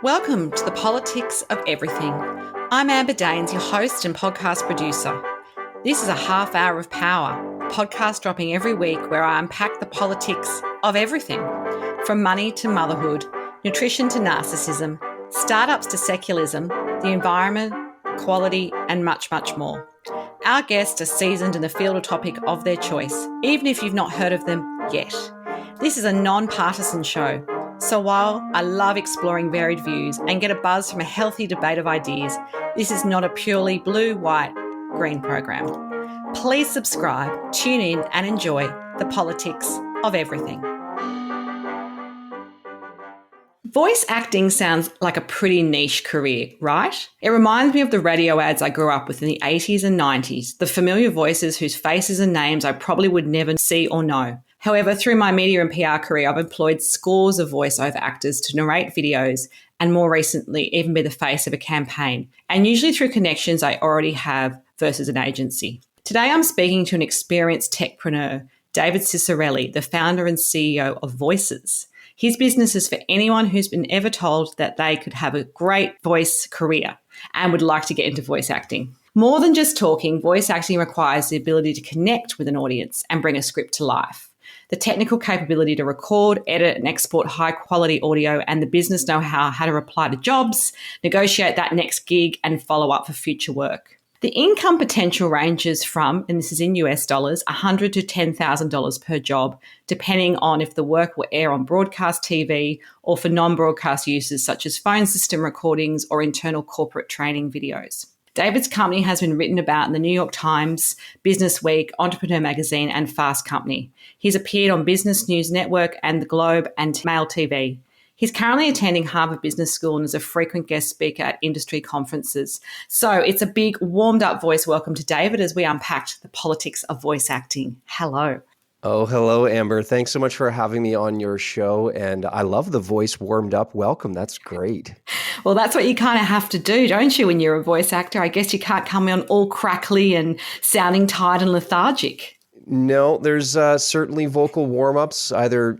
Welcome to the Politics of Everything. I'm Amber Daines, your host and podcast producer. This is a half hour of power, a podcast dropping every week where I unpack the politics of everything, from money to motherhood, nutrition to narcissism, startups to secularism, the environment, quality, and much, much more. Our guests are seasoned in the field or topic of their choice, even if you've not heard of them yet. This is a non-partisan show. So while I love exploring varied views and get a buzz from a healthy debate of ideas, this is not a purely blue, white, green program. Please subscribe, tune in and enjoy the politics of everything. Voice acting sounds like a pretty niche career, right? It reminds me of the radio ads I grew up with in the 80s and 90s, the familiar voices whose faces and names I probably would never see or know. However, through my media and PR career, I've employed scores of voiceover actors to narrate videos and more recently even be the face of a campaign, and usually through connections I already have versus an agency. Today I'm speaking to an experienced techpreneur, David Ciccarelli, the founder and CEO of Voices. His business is for anyone who's been ever told that they could have a great voice career and would like to get into voice acting. More than just talking, voice acting requires the ability to connect with an audience and bring a script to life. The technical capability to record, edit and export high quality audio, and the business know-how to reply to jobs, negotiate that next gig and follow up for future work. The income potential ranges from, and this is in US dollars, $100,000 to $10,000 per job, depending on if the work will air on broadcast TV or for non-broadcast uses such as phone system recordings or internal corporate training videos. David's company has been written about in the New York Times, Business Week, Entrepreneur Magazine, and Fast Company. He's appeared on Business News Network and The Globe and Mail TV. He's currently attending Harvard Business School and is a frequent guest speaker at industry conferences. So it's a big warmed-up voice welcome to David as we unpacked the politics of voice acting. Hello. Oh, hello, Amber. Thanks so much for having me on your show. And I love the voice warmed up welcome. That's great. Well, that's what you kind of have to do, don't you, when you're a voice actor? I guess you can't come on all crackly and sounding tired and lethargic. No, there's certainly vocal warm-ups, either,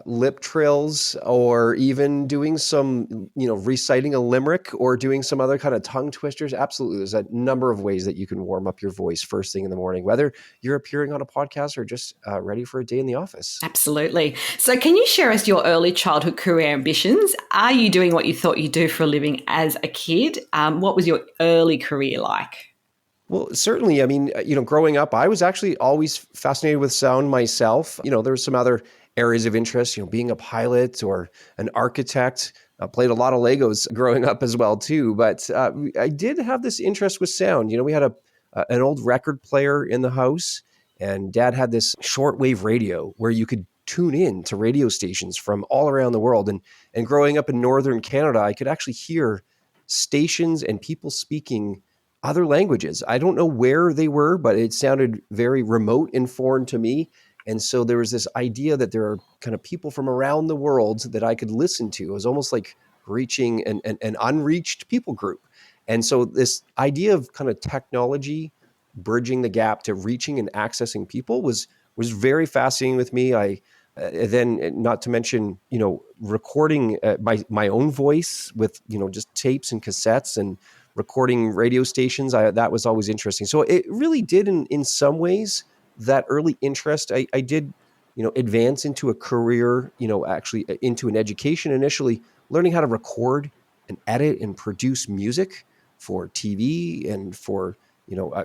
lip trills or even doing some, reciting a limerick or doing some other kind of tongue twisters. Absolutely. There's a number of ways that you can warm up your voice first thing in the morning, whether you're appearing on a podcast or just ready for a day in the office. Absolutely. So can you share us your early childhood career ambitions? Are you doing what you thought you'd do for a living as a kid? What was your early career like? Well, certainly. I mean, growing up, I was actually always fascinated with sound myself. There were some other areas of interest, being a pilot or an architect. I played a lot of Legos growing up as well, too. But I did have this interest with sound. We had an old record player in the house, and Dad had this shortwave radio where you could tune in to radio stations from all around the world. And growing up in Northern Canada, I could actually hear stations and people speaking other languages. I don't know where they were, but it sounded very remote and foreign to me. And so there was this idea that there are kind of people from around the world that I could listen to. It was almost like reaching an unreached people group. And so this idea of kind of technology bridging the gap to reaching and accessing people was very fascinating with me. I then, not to mention, recording my own voice with, just tapes and cassettes and recording radio stations. That was always interesting. So it really did in some ways, that early interest, I did, advance into a career, actually into an education initially, learning how to record and edit and produce music for TV and for,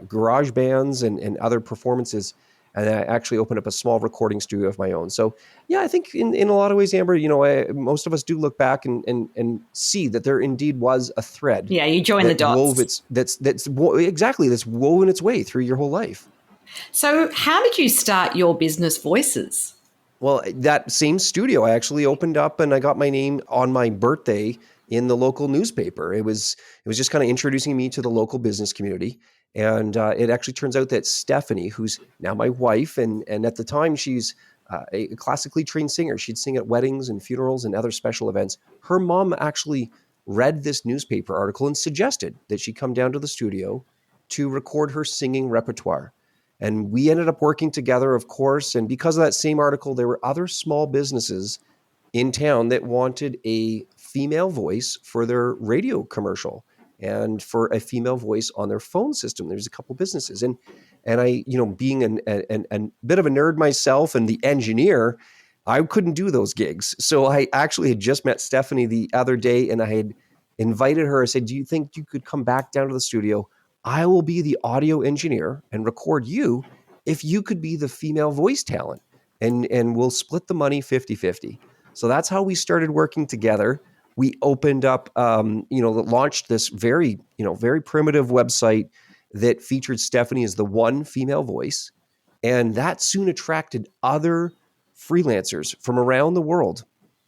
garage bands and other performances. And I actually opened up a small recording studio of my own. So, yeah, I think in a lot of ways, Amber, most of us do look back and see that there indeed was a thread. Yeah, you join the dots. That's woven its way through your whole life. So how did you start your business, Voices? Well, that same studio I actually opened up and I got my name on my birthday in the local newspaper. It was just kind of introducing me to the local business community. And it actually turns out that Stephanie, who's now my wife, and at the time she's a classically trained singer. She'd sing at weddings and funerals and other special events. Her mom actually read this newspaper article and suggested that she come down to the studio to record her singing repertoire. And we ended up working together, of course. And because of that same article, there were other small businesses in town that wanted a female voice for their radio commercial and for a female voice on their phone system. There's a couple businesses, and I, being a bit of a nerd myself and the engineer, I couldn't do those gigs. So I actually had just met Stephanie the other day, and I had invited her. I said, "Do you think you could come back down to the studio? I will be the audio engineer and record you if you could be the female voice talent, and we'll split the money 50-50." So that's how we started working together. We opened up, launched this very primitive website that featured Stephanie as the one female voice. And that soon attracted other freelancers from around the world,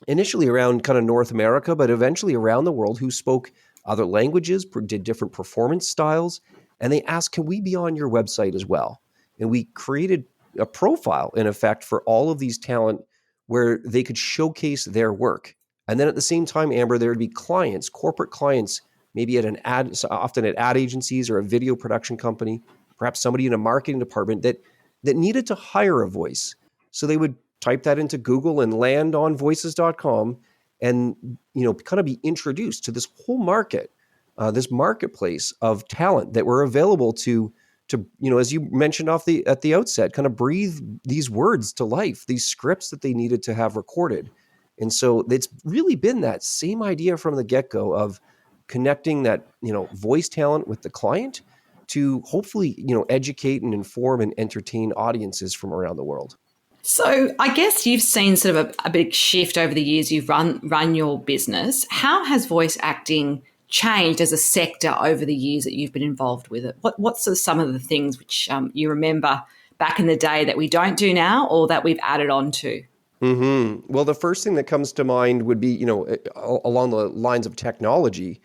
initially around kind of North America, but eventually around the world, who spoke other languages, did different performance styles. And they asked, can we be on your website as well? And we created a profile, in effect, for all of these talent where they could showcase their work. And then at the same time, Amber, there would be clients, corporate clients, maybe often at ad agencies or a video production company, perhaps somebody in a marketing department that needed to hire a voice. So they would type that into Google and land on voices.com and, kind of be introduced to this whole market, this marketplace of talent that were available to, as you mentioned at the outset, kind of breathe these words to life, these scripts that they needed to have recorded. And so it's really been that same idea from the get-go of connecting that, voice talent with the client to hopefully, educate and inform and entertain audiences from around the world. So I guess you've seen sort of a big shift over the years you've run your business. How has voice acting changed as a sector over the years that you've been involved with it? What's sort of some of the things which you remember back in the day that we don't do now or that we've added on to? Mm-hmm. Well, the first thing that comes to mind would be, along the lines of technology,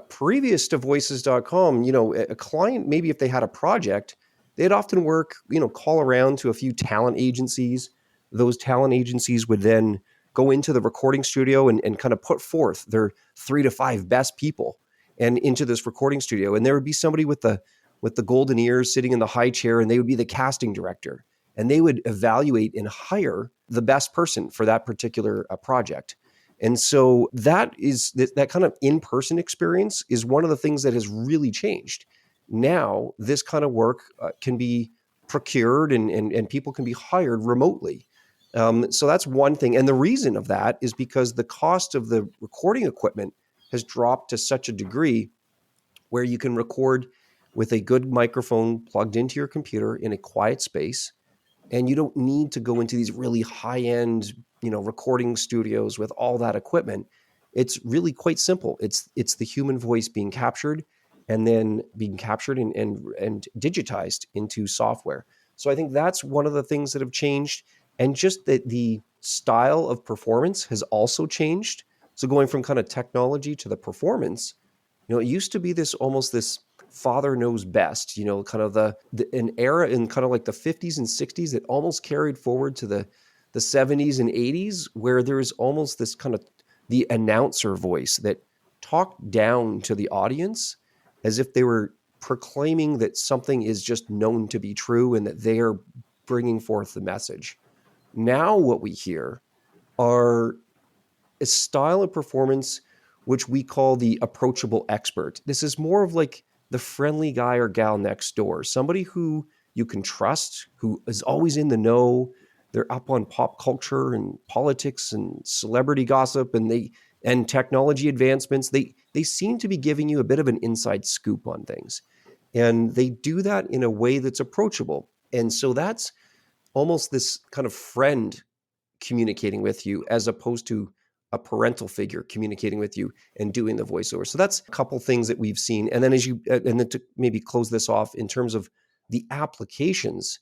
previous to voices.com, a client, maybe if they had a project, they'd often call around to a few talent agencies. Those talent agencies would then go into the recording studio and kind of put forth their 3 to 5 best people and into this recording studio. And there would be somebody with the golden ears sitting in the high chair, and they would be the casting director. And they would evaluate and hire the best person for that particular project. And so that kind of in-person experience is one of the things that has really changed. Now, this kind of work can be procured and people can be hired remotely. So that's one thing. And the reason of that is because the cost of the recording equipment has dropped to such a degree where you can record with a good microphone plugged into your computer in a quiet space. And you don't need to go into these really high-end, recording studios with all that equipment. It's really quite simple. It's the human voice being captured and then being captured and digitized into software. So I think that's one of the things that have changed. And just that the style of performance has also changed. So going from kind of technology to the performance, it used to be this father knows best, kind of an era in kind of like the 50s and 60s that almost carried forward to the 70s and 80s, where there's almost this kind of the announcer voice that talked down to the audience as if they were proclaiming that something is just known to be true and that they are bringing forth the message. Now what we hear are a style of performance which we call the approachable expert. This is more of like the friendly guy or gal next door, somebody who you can trust, who is always in the know. They're up on pop culture and politics and celebrity gossip and technology advancements. They seem to be giving you a bit of an inside scoop on things. And they do that in a way that's approachable. And so that's almost this kind of friend communicating with you as opposed to a parental figure communicating with you and doing the voiceover. So that's a couple things that we've seen. And then to maybe close this off in terms of the applications,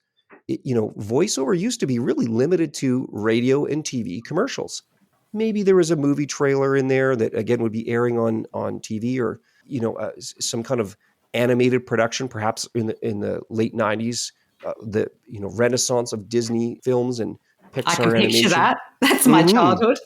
voiceover used to be really limited to radio and TV commercials. Maybe there was a movie trailer in there that again would be airing on TV, or some kind of animated production, perhaps in the late 90s, the renaissance of Disney films and Pixar I can picture animation. that. That's my childhood.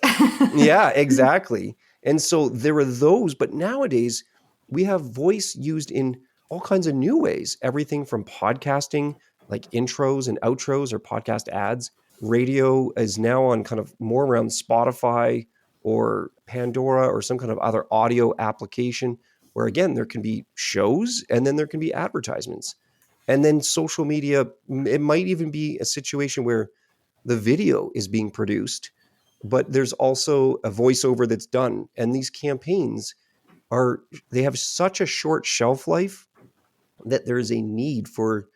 Yeah, exactly. And so there are those, but nowadays we have voice used in all kinds of new ways. Everything from podcasting, like intros and outros or podcast ads, radio is now on kind of more around Spotify or Pandora or some kind of other audio application where, again, there can be shows and then there can be advertisements. And then social media, it might even be a situation where the video is being produced, but there's also a voiceover that's done. And these campaigns they have such a short shelf life that there is a need for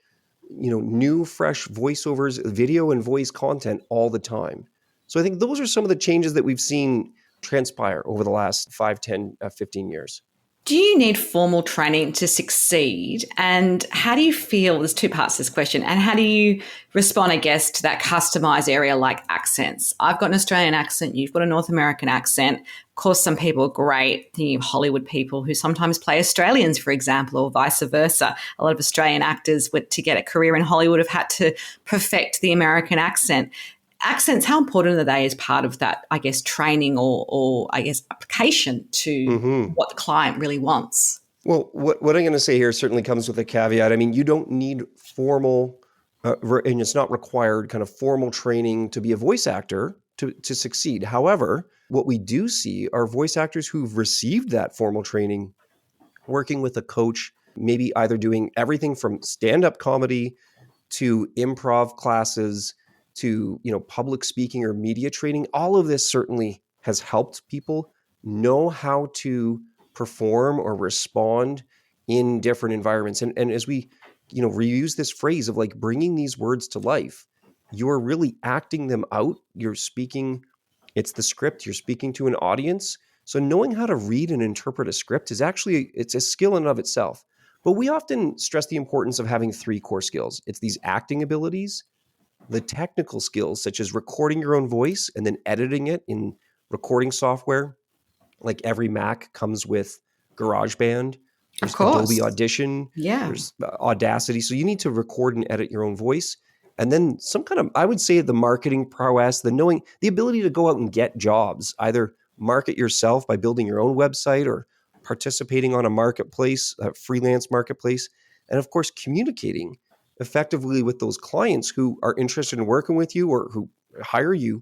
new, fresh voiceovers, video and voice content all the time. So I think those are some of the changes that we've seen transpire over the last 5, 10, 15 years. Do you need formal training to succeed? And how do you feel, there's two parts to this question, and how do you respond, I guess, to that customized area like accents? I've got an Australian accent, you've got a North American accent. Of course, some people are great, thinking of Hollywood people who sometimes play Australians, for example, or vice versa. A lot of Australian actors, to get a career in Hollywood, have had to perfect the American accent. Accents, how important are they as part of that, I guess, training or I guess, application to what the client really wants? Well, what I'm going to say here certainly comes with a caveat. I mean, you don't need formal, and it's not required kind of formal training to be a voice actor to succeed. However, what we do see are voice actors who've received that formal training, working with a coach, maybe either doing everything from stand-up comedy to improv classes to public speaking or media training. All of this certainly has helped people know how to perform or respond in different environments. And as we reuse this phrase of like bringing these words to life, you're really acting them out. You're speaking, it's the script, you're speaking to an audience. So knowing how to read and interpret a script it's a skill in and of itself. But we often stress the importance of having 3 core skills. It's these acting abilities, the technical skills, such as recording your own voice and then editing it in recording software. Like every Mac comes with GarageBand. There's Of course. Adobe Audition. Yeah. There's Audacity. So you need to record and edit your own voice. And then some kind of, I would say, the marketing prowess, the ability to go out and get jobs, either market yourself by building your own website or participating on a marketplace, a freelance marketplace. And of course, communicating effectively with those clients who are interested in working with you or who hire you,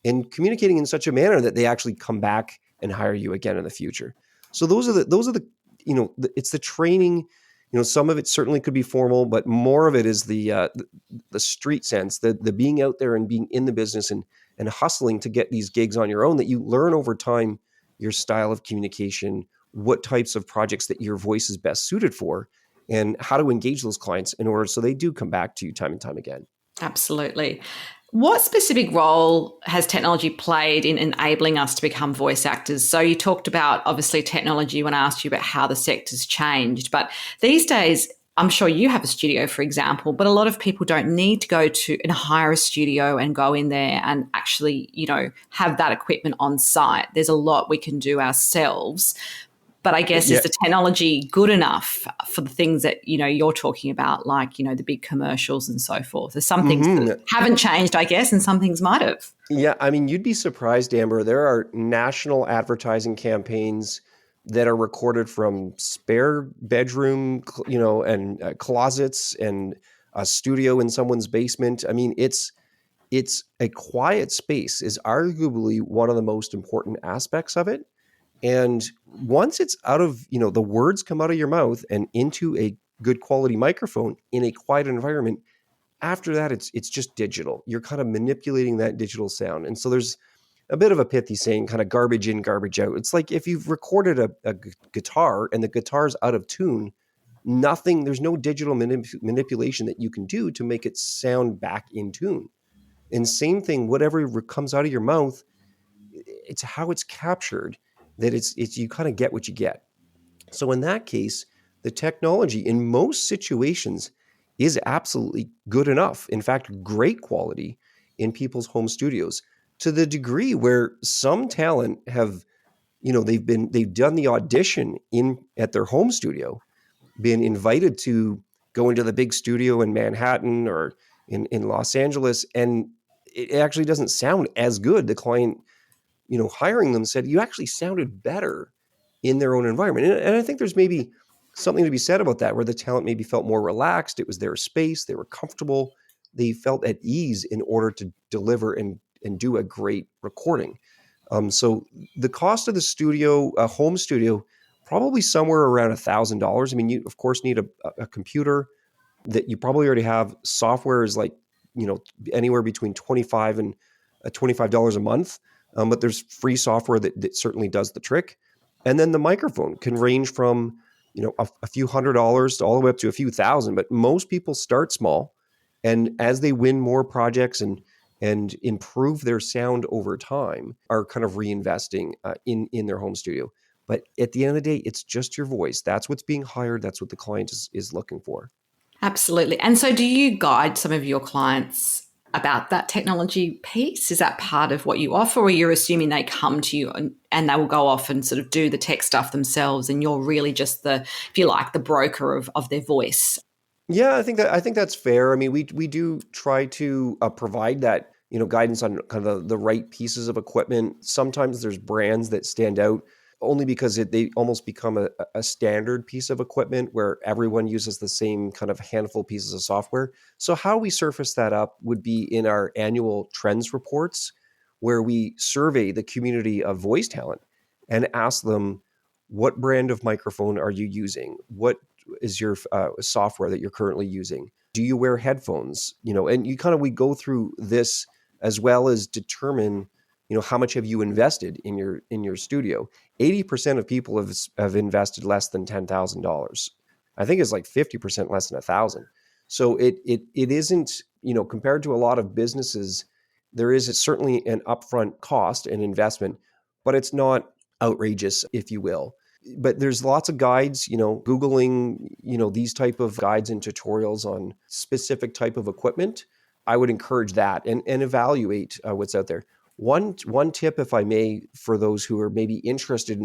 and communicating in such a manner that they actually come back and hire you again in the future. So those are the it's the training. Some of it certainly could be formal, but more of it is the street sense, the being out there and being in the business and hustling to get these gigs on your own, that you learn over time your style of communication, what types of projects that your voice is best suited for, and how to engage those clients in order so they do come back to you time and time again. Absolutely. What specific role has technology played in enabling us to become voice actors? So you talked about, obviously, technology when I asked you about how the sector's changed. But these days, I'm sure you have a studio, for example, but a lot of people don't need to go to and hire a studio and go in there and actually, have that equipment on site. There's a lot we can do ourselves. But I guess, is the technology good enough for the things that, you're talking about, like, the big commercials and so forth? There's some things that haven't changed, I guess, and some things might have. Yeah, I mean, you'd be surprised, Amber. There are national advertising campaigns that are recorded from spare bedroom, and closets and a studio in someone's basement. I mean, it's a quiet space is arguably one of the most important aspects of it. And once it's out of, the words come out of your mouth and into a good quality microphone in a quiet environment, after that, it's just digital. You're kind of manipulating that digital sound. And so there's a bit of a pithy saying, kind of garbage in, garbage out. It's like if you've recorded a guitar and the guitar's out of tune, there's no digital manipulation that you can do to make it sound back in tune. And same thing, whatever comes out of your mouth, it's how it's captured, that it's you kind of get what you get. So in that case, the technology in most situations is absolutely good enough. In fact, great quality in people's home studios, to the degree where some talent have, they've done the audition at their home studio, been invited to go into the big studio in Manhattan or in Los Angeles, and it actually doesn't sound as good. The client, hiring them said, you actually sounded better in their own environment. And I think there's maybe something to be said about that, where the talent maybe felt more relaxed. It was their space. They were comfortable. they felt at ease in order to deliver and do a great recording. So the cost of the studio, a home studio, probably somewhere around $1,000. I mean, you of course need a computer that you probably already have. Software is like, anywhere between $25 a month. But there's free software that certainly does the trick. And then the microphone can range from, a few $100s to all the way up to a few thousand. But most people start small, and as they win more projects and improve their sound over time, are kind of reinvesting in their home studio. But at the end of the day, it's just your voice. That's what's being hired. That's what the client is looking for. Absolutely. And so do you guide some of your clients about that technology piece? Is that part of what you offer, or you're assuming they come to you and they will go off and sort of do the tech stuff themselves, and you're really just the, if you like, the broker of their voice? Yeah, I think that's fair. I mean, we do try to provide that, guidance on kind of the right pieces of equipment. Sometimes there's brands that stand out only because they almost become a standard piece of equipment where everyone uses the same kind of handful pieces of software. So how we surface that up would be in our annual trends reports, where we survey the community of voice talent and ask them, what brand of microphone are you using? What is your software that you're currently using? Do you wear headphones? And we go through this as well as determine, how much have you invested in your studio? 80% of people have invested less than $10,000. I think it's like 50% less than $1,000. So it isn't, compared to a lot of businesses, there is certainly an upfront cost and investment, but it's not outrageous, if you will. But there's lots of guides, Googling, these type of guides and tutorials on specific type of equipment. I would encourage that and evaluate what's out there. One tip, if I may, for those who are maybe interested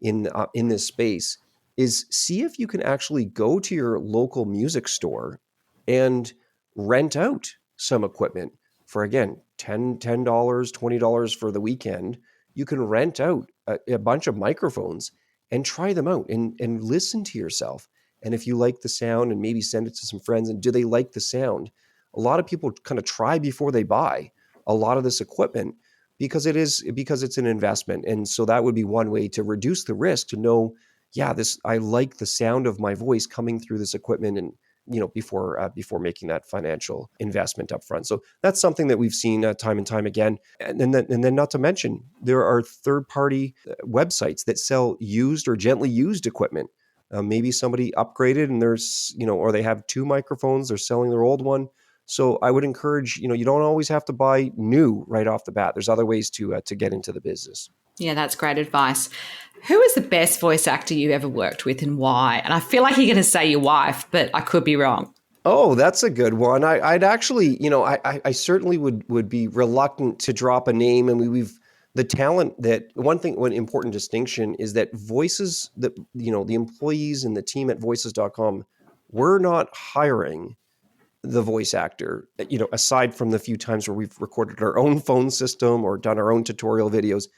in this space, is see if you can actually go to your local music store and rent out some equipment for, again, $10, $20 for the weekend. You can rent out a bunch of microphones and try them out and listen to yourself. And if you like the sound, and maybe send it to some friends, and do they like the sound? A lot of people kind of try before they buy a lot of this equipment because it's an investment. And so that would be one way to reduce the risk, to know, I like the sound of my voice coming through this equipment, and before making that financial investment up front. So that's something that we've seen time and time again. And then not to mention, there are third-party websites that sell used or gently used equipment. Maybe somebody upgraded and there's, or they have two microphones, they're selling their old one. So I would encourage, you don't always have to buy new right off the bat. There's other ways to get into the business. Yeah, that's great advice. Who is the best voice actor you ever worked with, and why? And I feel like you're going to say your wife, but I could be wrong. Oh, that's a good one. I'd actually, I certainly would be reluctant to drop a name. And we've the talent that one important distinction is that voices, that, the employees and the team at voices.com, we're not hiring the voice actor, aside from the few times where we've recorded our own phone system or done our own tutorial videos.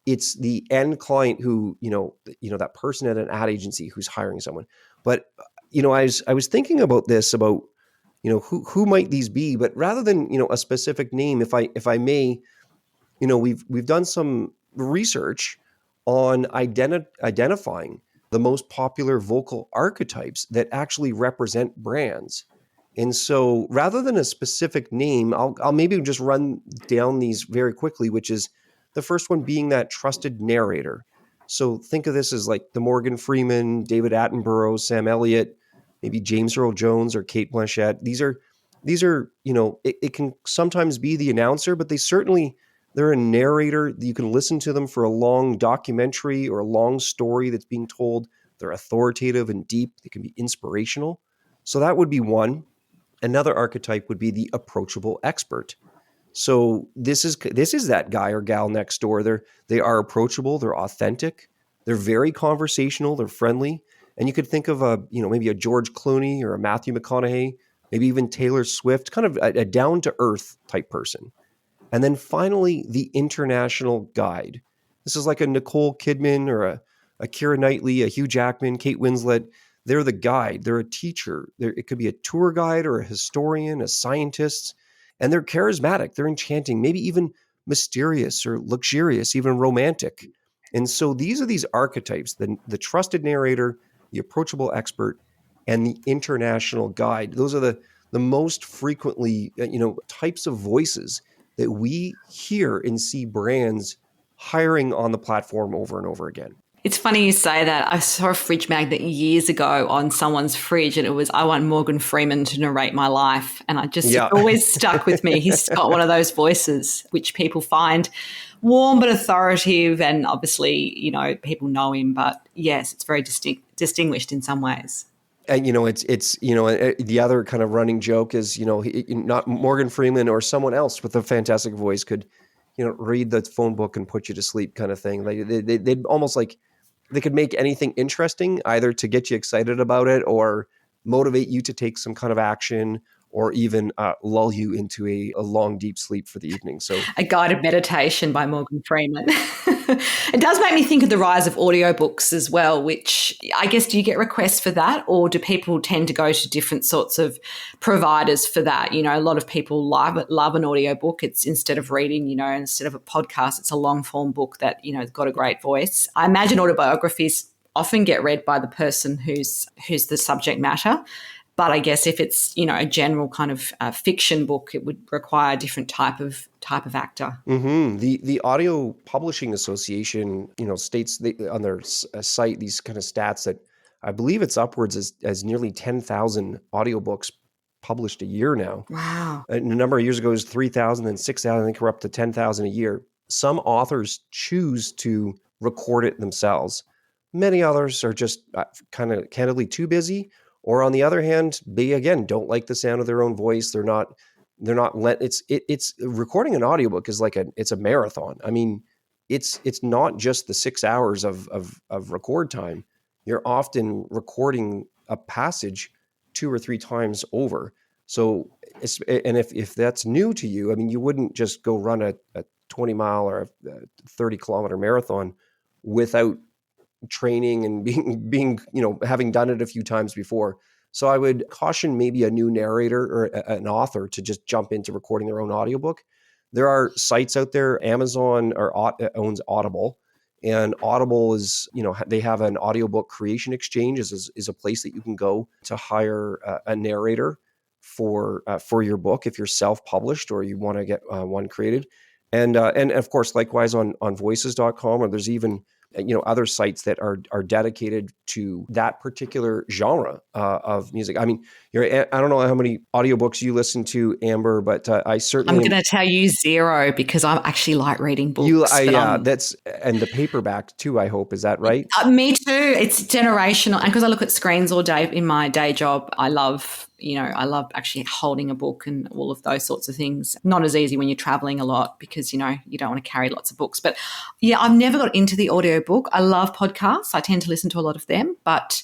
It's the end client who, that person at an ad agency who's hiring someone. But, I was thinking about this, about, who might these be, but rather than, a specific name, if I may, we've done some research on identifying the most popular vocal archetypes that actually represent brands. And so rather than a specific name, I'll maybe just run down these very quickly, which is the first one being that trusted narrator. So think of this as like the Morgan Freeman, David Attenborough, Sam Elliott, maybe James Earl Jones or Kate Blanchett. These are, it can sometimes be the announcer, but they're a narrator. You can listen to them for a long documentary or a long story that's being told. They're authoritative and deep. They can be inspirational. So that would be one. Another archetype would be the approachable expert. So this is that guy or gal next door. They are approachable. They're authentic. They're very conversational. They're friendly. And you could think of maybe a George Clooney or a Matthew McConaughey, maybe even Taylor Swift, kind of a down to earth type person. And then finally, the international guide. This is like a Nicole Kidman or a Keira Knightley, a Hugh Jackman, Kate Winslet. They're the guide. They're a teacher. It could be a tour guide or a historian, a scientist, and they're charismatic. They're enchanting, maybe even mysterious or luxurious, even romantic. And so these are these archetypes: the trusted narrator, the approachable expert, and the international guide. Those are the most frequently types of voices that we hear and see brands hiring on the platform over and over again. It's funny you say that. I saw a fridge magnet years ago on someone's fridge, and it was, I want Morgan Freeman to narrate my life. And it always stuck with me. He's got one of those voices which people find warm but authoritative, and obviously, people know him. But yes, it's very distinguished in some ways. And it's the other kind of running joke is not Morgan Freeman or someone else with a fantastic voice could read the phone book and put you to sleep, kind of thing. Like they'd almost like they could make anything interesting, either to get you excited about it or motivate you to take some kind of action, or even lull you into a long, deep sleep for the evening. So a guided meditation by Morgan Freeman. It does make me think of the rise of audiobooks as well, which I guess, do you get requests for that, or do people tend to go to different sorts of providers for that? A lot of people love an audiobook. It's instead of reading, instead of a podcast, it's a long form book that, has got a great voice. I imagine autobiographies often get read by the person who's the subject matter. But I guess if it's, a general kind of fiction book, it would require a different type of actor. Mm-hmm. The Audio Publishing Association, states on their site these kind of stats that I believe it's upwards as nearly 10,000 audiobooks published a year now. Wow. A number of years ago it was 3,000 and 6,000. I think we're up to 10,000 a year. Some authors choose to record it themselves. Many others are just kind of candidly too busy. Or on the other hand, they again don't like the sound of their own voice. It's recording an audiobook is it's a marathon. I mean, it's not just the 6 hours of record time. You're often recording a passage 2 or 3 times over. So, and if that's new to you, I mean, you wouldn't just go run a 20-mile or a 30-kilometer marathon without training and being having done it a few times before. So I would caution maybe a new narrator or an author to just jump into recording their own audiobook. There are sites out there. Amazon owns Audible, and Audible is, they have an audiobook creation exchange is a place that you can go to hire a narrator for your book if you're self-published or you want to get one created. And of course, likewise on voices.com, or there's even other sites that are dedicated to that particular genre of music. I mean, I don't know how many audiobooks you listen to, Amber, but I certainly. I'm going to tell you 0 because I actually like reading books. That's and the paperback too. I hope, is that right? Me too. It's generational, and because I look at screens all day in my day job, I love actually holding a book and all of those sorts of things. Not as easy when you're traveling a lot because, you don't want to carry lots of books. But yeah, I've never got into the audiobook. I love podcasts. I tend to listen to a lot of them, but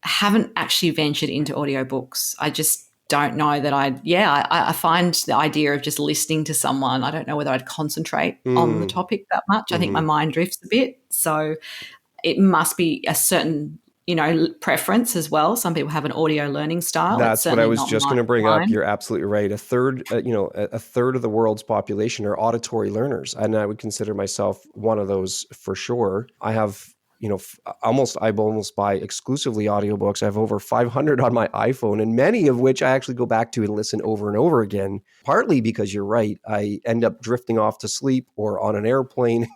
haven't actually ventured into audiobooks. I just don't know that I find the idea of just listening to someone, I don't know whether I'd concentrate on the topic that much. I think my mind drifts a bit. So it must be a certain preference as well. Some people have an audio learning style. That's what I was just going to bring up. You're absolutely right. A third of the world's population are auditory learners, and I would consider myself one of those for sure. I have, I almost buy exclusively audiobooks. I have over 500 on my iPhone, and many of which I actually go back to and listen over and over again. Partly because you're right, I end up drifting off to sleep or on an airplane.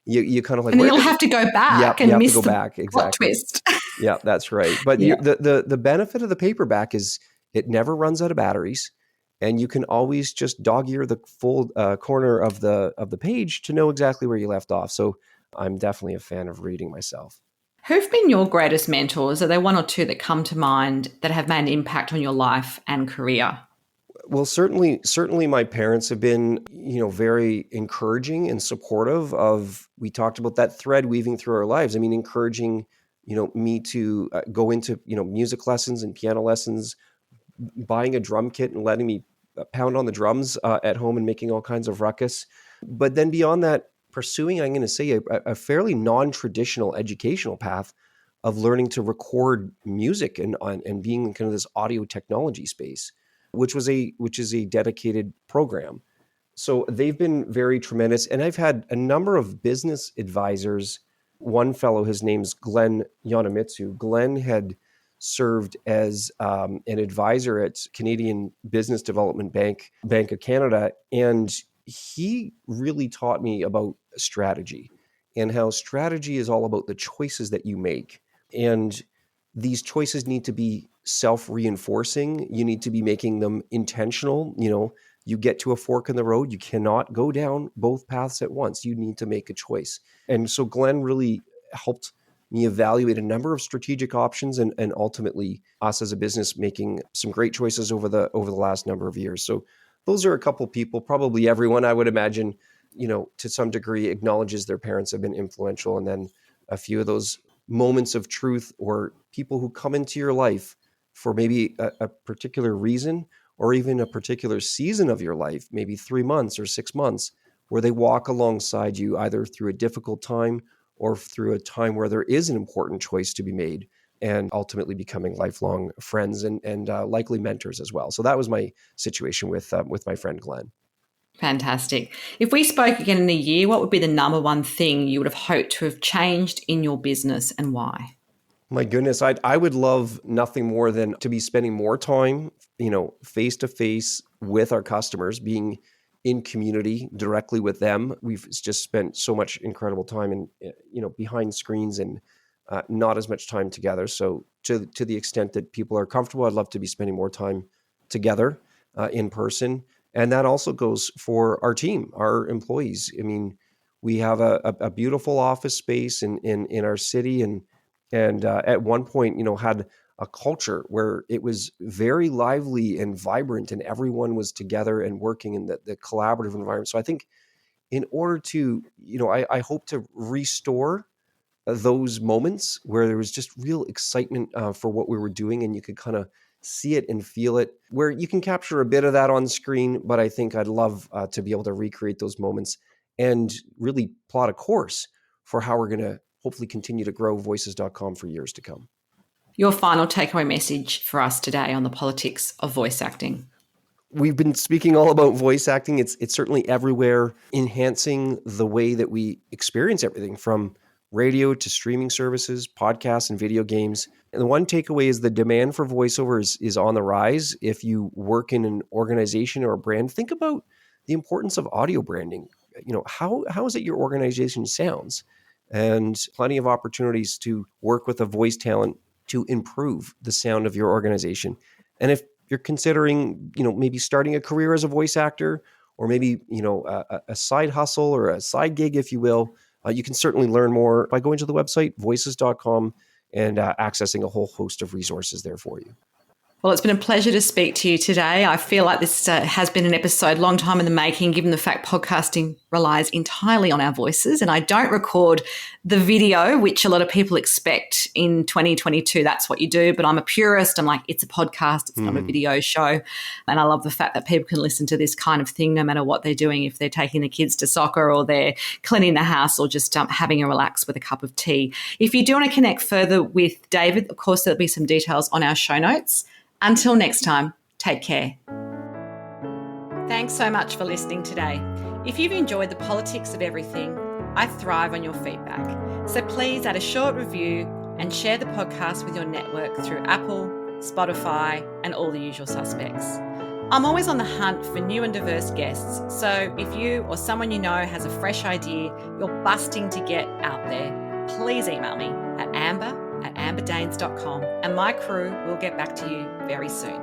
You kind of like, and you'll have to go back and miss the plot twist. Yeah, that's right. But the benefit of the paperback is it never runs out of batteries, and you can always just dog ear the full corner of the page to know exactly where you left off. So I'm definitely a fan of reading myself. Who've been your greatest mentors? Are there one or two that come to mind that have made an impact on your life and career? Well, certainly my parents have been, very encouraging and supportive of, we talked about that thread weaving through our lives. I mean, encouraging, me to go into, music lessons and piano lessons, buying a drum kit and letting me pound on the drums at home and making all kinds of ruckus. But then beyond that, pursuing, I'm going to say, a fairly non-traditional educational path of learning to record music and being in kind of this audio technology space, which is a dedicated program. So they've been very tremendous. And I've had a number of business advisors. One fellow, his name's Glenn Yonamitsu. Glenn had served as an advisor at Canadian Business Development Bank, Bank of Canada. And he really taught me about strategy and how strategy is all about the choices that you make. And these choices need to be self-reinforcing. You need to be making them intentional. You get to a fork in the road, you cannot go down both paths at once. You need to make a choice. And so Glenn really helped me evaluate a number of strategic options and ultimately us as a business making some great choices over the last number of years. So those are a couple people, probably everyone I would imagine, to some degree acknowledges their parents have been influential. And then a few of those moments of truth or people who come into your life for maybe a particular reason or even a particular season of your life, maybe 3 months or 6 months, where they walk alongside you either through a difficult time or through a time where there is an important choice to be made, and ultimately becoming lifelong friends and likely mentors as well. So that was my situation with my friend Glenn. Fantastic. If we spoke again in a year, what would be the number one thing you would have hoped to have changed in your business and why? My goodness, I would love nothing more than to be spending more time, face to face with our customers, being in community directly with them. We've just spent so much incredible time in, behind screens and not as much time together. So to the extent that people are comfortable, I'd love to be spending more time together in person. And that also goes for our team, our employees. I mean, we have a beautiful office space in our city, and at one point, had a culture where it was very lively and vibrant, and everyone was together and working in the collaborative environment. So I think in order to, I hope to restore those moments where there was just real excitement for what we were doing, and you could kind of see it and feel it, where you can capture a bit of that on screen. But I think I'd love to be able to recreate those moments and really plot a course for how we're going to hopefully continue to grow voices.com for years to come. Your final takeaway message for us today on the politics of voice acting. We've been speaking all about voice acting. It's certainly everywhere, enhancing the way that we experience everything from radio to streaming services, podcasts, and video games. And the one takeaway is the demand for voiceover is on the rise. If you work in an organization or a brand, think about the importance of audio branding. How is it your organization sounds? And plenty of opportunities to work with a voice talent to improve the sound of your organization. And if you're considering, maybe starting a career as a voice actor, or maybe, a side hustle or a side gig, if you will, you can certainly learn more by going to the website, voices.com, and accessing a whole host of resources there for you. Well, it's been a pleasure to speak to you today. I feel like this has been an episode long time in the making, given the fact podcasting relies entirely on our voices. And I don't record the video, which a lot of people expect in 2022. That's what you do. But I'm a purist. I'm like, it's a podcast. It's not a video show. And I love the fact that people can listen to this kind of thing no matter what they're doing, if they're taking the kids to soccer or they're cleaning the house or just having a relax with a cup of tea. If you do want to connect further with David, of course, there'll be some details on our show notes. Until next time, take care. Thanks so much for listening today. If you've enjoyed the politics of everything, I thrive on your feedback. So please add a short review and share the podcast with your network through Apple, Spotify, and all the usual suspects. I'm always on the hunt for new and diverse guests. So if you or someone you know has a fresh idea you're busting to get out there, please email me at amber@amberdanes.com and my crew will get back to you very soon.